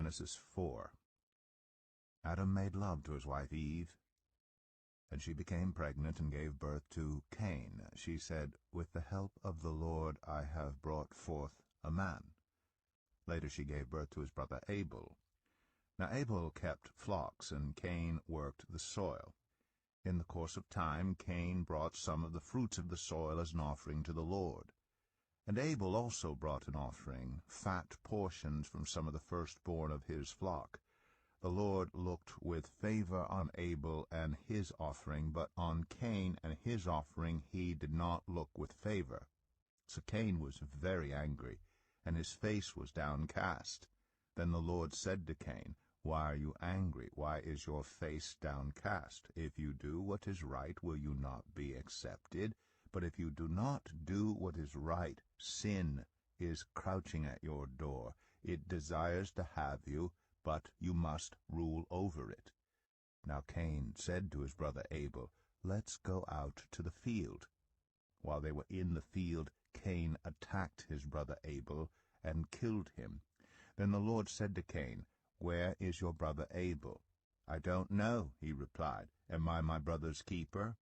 Genesis 4. Adam made love to his wife Eve, and she became pregnant and gave birth to Cain. She said, "With the help of the Lord I have brought forth a man." Later she gave birth to his brother Abel. Now Abel kept flocks, and Cain worked the soil. In the course of time Cain brought some of the fruits of the soil as an offering to the Lord. And Abel also brought an offering, fat portions from some of the firstborn of his flock. The Lord looked with favor on Abel and his offering, but on Cain and his offering he did not look with favor. So Cain was very angry, and his face was downcast. Then the Lord said to Cain, "Why are you angry? Why is your face downcast? If you do what is right, will you not be accepted? But if you do not do what is right, sin is crouching at your door. It desires to have you, but you must rule over it." Now Cain said to his brother Abel, "Let's go out to the field." While they were in the field, Cain attacked his brother Abel and killed him. Then the Lord said to Cain, "Where is your brother Abel?" "I don't know," he replied. "Am I my brother's keeper?"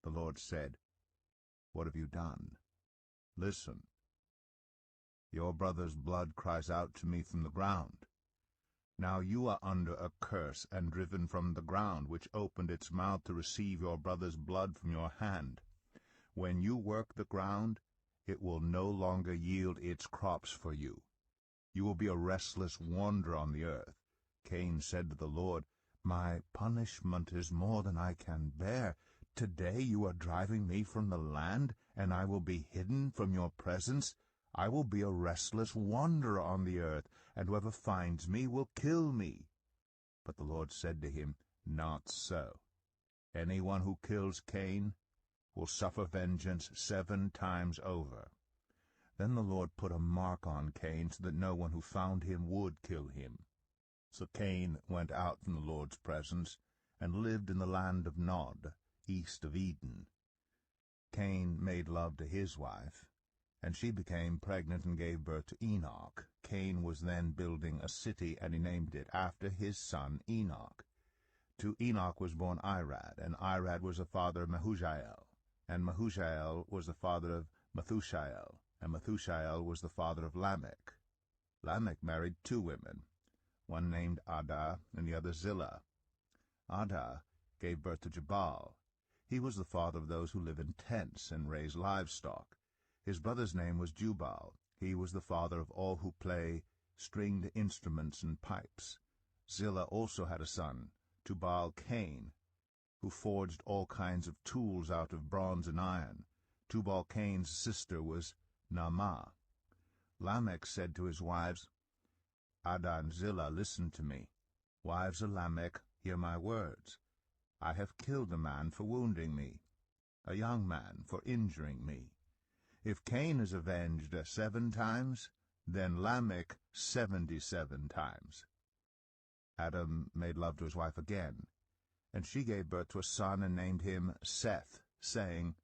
The Lord said, "What have you done? Listen. Your brother's blood cries out to me from the ground. Now you are under a curse and driven from the ground, which opened its mouth to receive your brother's blood from your hand. When you work the ground, it will no longer yield its crops for you. You will be a restless wanderer on the earth." Cain said to the Lord, "My punishment is more than I can bear. Today you are driving me from the land, and I will be hidden from your presence. I will be a restless wanderer on the earth, and whoever finds me will kill me." But the Lord said to him, "Not so. Anyone who kills Cain will suffer vengeance 7 times over." Then the Lord put a mark on Cain, so that no one who found him would kill him. So Cain went out from the Lord's presence, and lived in the land of Nod, east of Eden. Cain made love to his wife, and she became pregnant and gave birth to Enoch. Cain was then building a city, and he named it after his son Enoch. To Enoch was born Irad, and Irad was the father of Mehujael, and Mehujael was the father of Methushael, and Methushael was the father of Lamech. Lamech married 2 women, one named Adah and the other Zillah. Adah gave birth to Jabal. He was the father of those who live in tents and raise livestock. His brother's name was Jubal. He was the father of all who play stringed instruments and pipes. Zillah also had a son, Tubal-Cain, who forged all kinds of tools out of bronze and iron. Tubal-Cain's sister was Naamah. Lamech said to his wives, "Adah and Zillah, listen to me. Wives of Lamech, hear my words. I have killed a man for wounding me, a young man for injuring me. If Cain is avenged 7 times, then Lamech 77 times. Adam made love to his wife again, and she gave birth to a son and named him Seth, saying,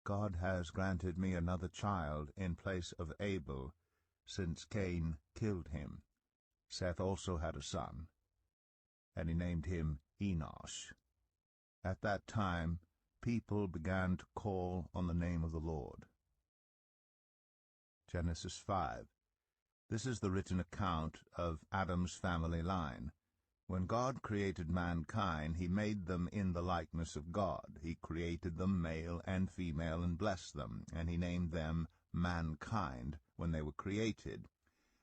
"God has granted me another child in place of Abel, since Cain killed him." Seth also had a son, and he named him Enosh. At that time people began to call on the name of the Lord. Genesis 5. This is the written account of Adam's family line. When God created mankind, he made them in the likeness of God. He created them male and female and blessed them, and he named them mankind when they were created.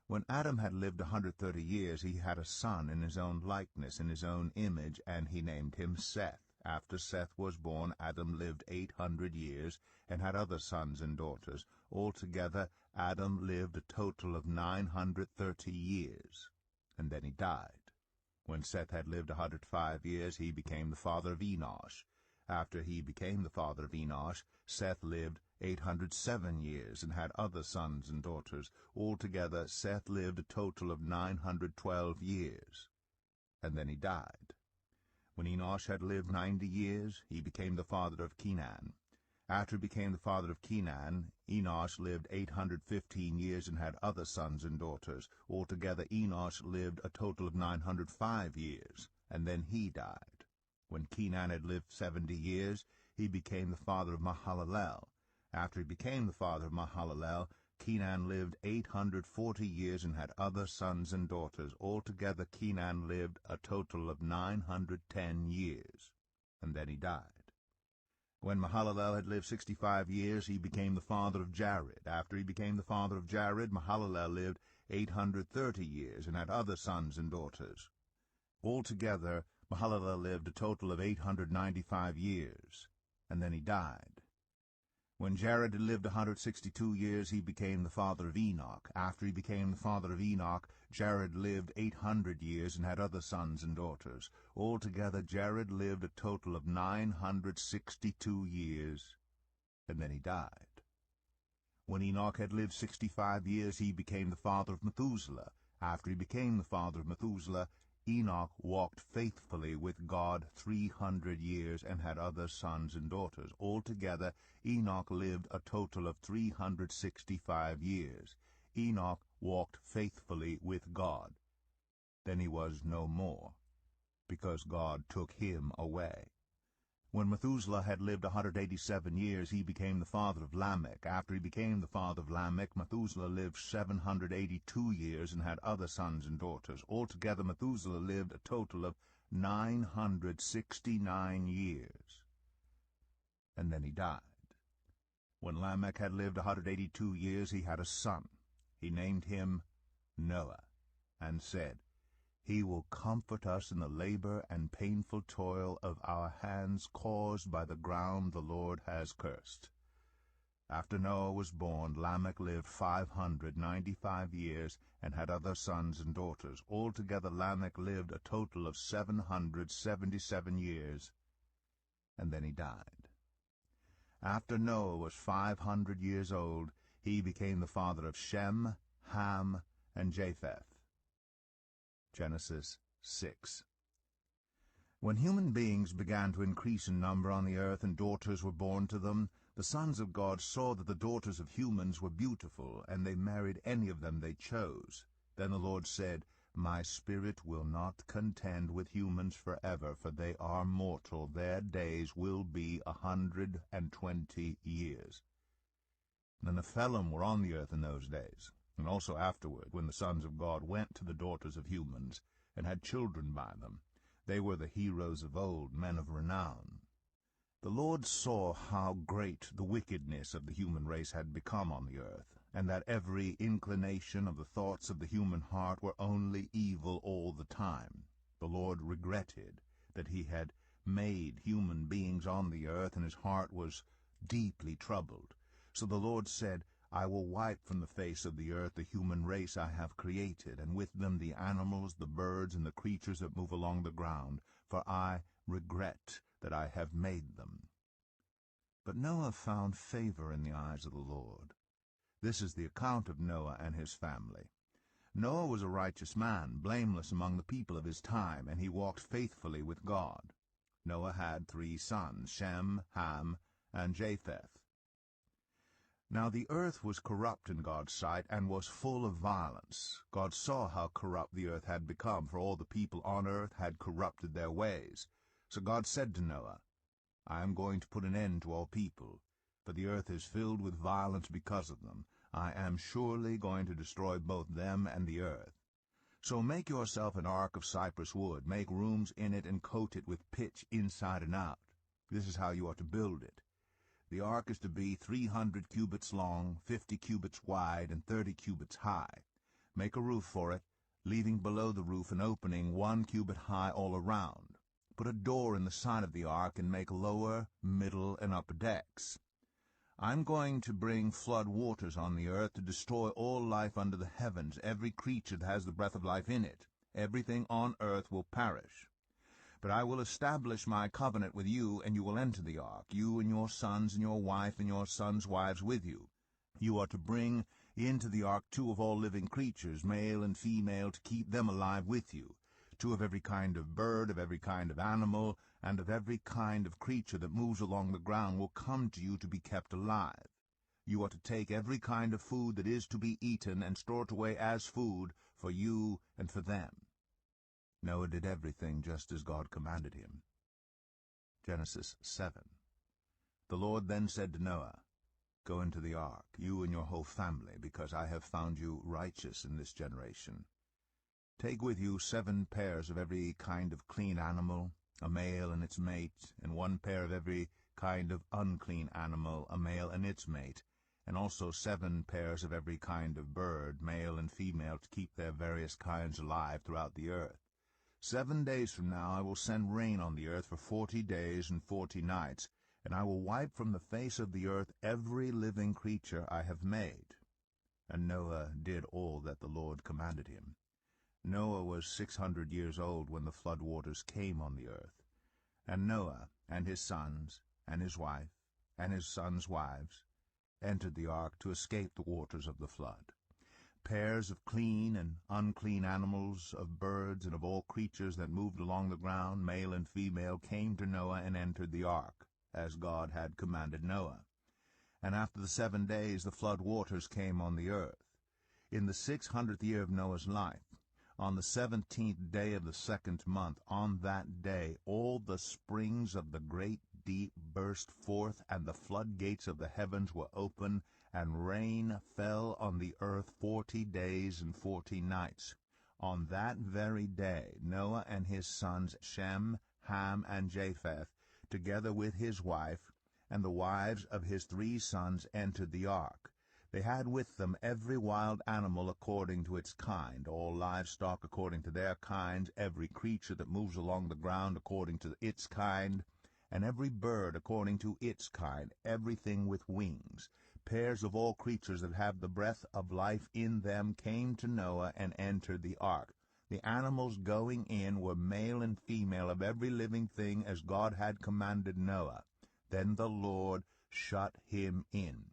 When Adam had lived 130 years, he had a son in his own likeness, in his own image, and he named him Seth. After Seth was born, Adam lived 800 years and had other sons and daughters. Altogether, Adam lived a total of 930 years, and then he died. When Seth had lived 105 years, he became the father of Enosh. After he became the father of Enosh, Seth lived 807 years and had other sons and daughters. Altogether, Seth lived a total of 912 years, and then he died. When Enosh had lived 90 years, he became the father of Kenan. After he became the father of Kenan, Enosh lived 815 years and had other sons and daughters. Altogether Enosh lived a total of 905 years, and then he died. When Kenan had lived 70 years, he became the father of Mahalalel. After he became the father of Mahalalel, Kenan lived 840 years and had other sons and daughters. Altogether Kenan lived a total of 910 years, and then he died. When Mahalalel had lived 65 years, he became the father of Jared. After he became the father of Jared, Mahalalel lived 830 years and had other sons and daughters. Altogether, Mahalalel lived a total of 895 years, and then he died. When Jared had lived 162 years, he became the father of Enoch. After he became the father of Enoch, Jared lived 800 years and had other sons and daughters. Altogether, Jared lived a total of 962 years, and then he died. When Enoch had lived 65 years, he became the father of Methuselah. After he became the father of Methuselah, Enoch walked faithfully with God 300 years and had other sons and daughters. Altogether, Enoch lived a total of 365 years. Enoch walked faithfully with God. Then he was no more, because God took him away. When Methuselah had lived 187 years, he became the father of Lamech. After he became the father of Lamech, Methuselah lived 782 years and had other sons and daughters. Altogether, Methuselah lived a total of 969 years, and then he died. When Lamech had lived 182 years, he had a son. He named him Noah, and said, "He will comfort us in the labor and painful toil of our hands caused by the ground the Lord has cursed." After Noah was born, Lamech lived 595 years and had other sons and daughters. Altogether Lamech lived a total of 777 years, and then he died. After Noah was 500 years old, he became the father of Shem, Ham, and Japheth. Genesis 6. When human beings began to increase in number on the earth and daughters were born to them, the sons of God saw that the daughters of humans were beautiful, and they married any of them they chose. Then the Lord said, "My spirit will not contend with humans forever, for they are mortal. Their days will be 120 years. The Nephilim were on the earth in those days, and also afterward, when the sons of God went to the daughters of humans, and had children by them. They were the heroes of old, men of renown. The Lord saw how great the wickedness of the human race had become on the earth, and that every inclination of the thoughts of the human heart were only evil all the time. The Lord regretted that he had made human beings on the earth, and his heart was deeply troubled. So the Lord said, "I will wipe from the face of the earth the human race I have created, and with them the animals, the birds, and the creatures that move along the ground, for I regret that I have made them." But Noah found favor in the eyes of the Lord. This is the account of Noah and his family. Noah was a righteous man, blameless among the people of his time, and he walked faithfully with God. Noah had 3 sons, Shem, Ham, and Japheth. Now the earth was corrupt in God's sight, and was full of violence. God saw how corrupt the earth had become, for all the people on earth had corrupted their ways. So God said to Noah, "I am going to put an end to all people, for the earth is filled with violence because of them. I am surely going to destroy both them and the earth. So make yourself an ark of cypress wood, make rooms in it, and coat it with pitch inside and out. This is how you are to build it. The ark is to be 300 cubits long, 50 cubits wide, and 30 cubits high. Make a roof for it, leaving below the roof an opening 1 cubit high all around. Put a door in the side of the ark, and make lower, middle, and upper decks. I'm going to bring flood waters on the earth to destroy all life under the heavens, every creature that has the breath of life in it. Everything on earth will perish. But I will establish my covenant with you, and you will enter the ark, you and your sons and your wife and your sons' wives with you. You are to bring into the ark 2 of all living creatures, male and female, to keep them alive with you. 2 of every kind of bird, of every kind of animal, and of every kind of creature that moves along the ground will come to you to be kept alive. You are to take every kind of food that is to be eaten and store it away as food for you and for them." Noah did everything just as God commanded him. Genesis 7. The Lord then said to Noah, "Go into the ark, you and your whole family, because I have found you righteous in this generation. Take with you 7 pairs of every kind of clean animal, a male and its mate, and 1 pair of every kind of unclean animal, a male and its mate, and also 7 pairs of every kind of bird, male and female, to keep their various kinds alive throughout the earth. 7 days from now I will send rain on the earth for 40 days and 40 nights, and I will wipe from the face of the earth every living creature I have made." And Noah did all that the Lord commanded him. Noah was 600 years old when the flood waters came on the earth. And Noah and his sons and his wife and his sons' wives entered the ark to escape the waters of the flood. Pairs of clean and unclean animals, of birds, and of all creatures that moved along the ground, male and female, came to Noah and entered the ark, as God had commanded Noah. And after the 7 days the flood waters came on the earth. In the 600th year of Noah's life, on the 17th day of the 2nd month, on that day all the springs of the great deep burst forth, and the floodgates of the heavens were open, and rain fell on the earth 40 days and 40 nights. On that very day Noah and his sons Shem, Ham, and Japheth, together with his wife, and the wives of his 3 sons, entered the ark. They had with them every wild animal according to its kind, all livestock according to their kinds, every creature that moves along the ground according to its kind, and every bird according to its kind, everything with wings. Pairs of all creatures that have the breath of life in them came to Noah and entered the ark. The animals going in were male and female of every living thing, as God had commanded Noah. Then the Lord shut him in.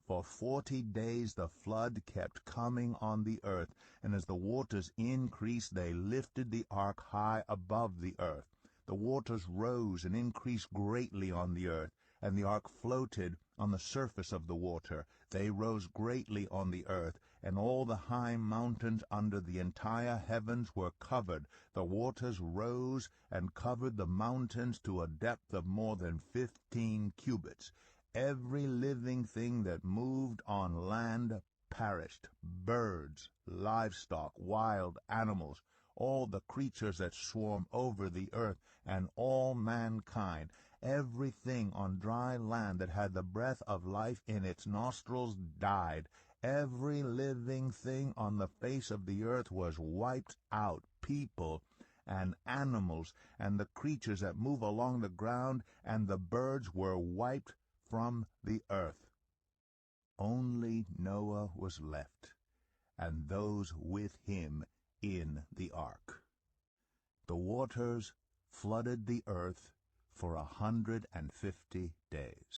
For 40 days the flood kept coming on the earth, and as the waters increased, they lifted the ark high above the earth. The waters rose and increased greatly on the earth, and the ark floated on the surface of the water. They rose greatly on the earth, and all the high mountains under the entire heavens were covered. The waters rose and covered the mountains to a depth of more than 15 cubits. Every living thing that moved on land perished, birds, livestock, wild animals, all the creatures that swarm over the earth, and all mankind. Everything on dry land that had the breath of life in its nostrils died. Every living thing on the face of the earth was wiped out, people and animals, and the creatures that move along the ground, and the birds were wiped from the earth. Only Noah was left, and those with him in the ark. The waters flooded the earth for 150 days.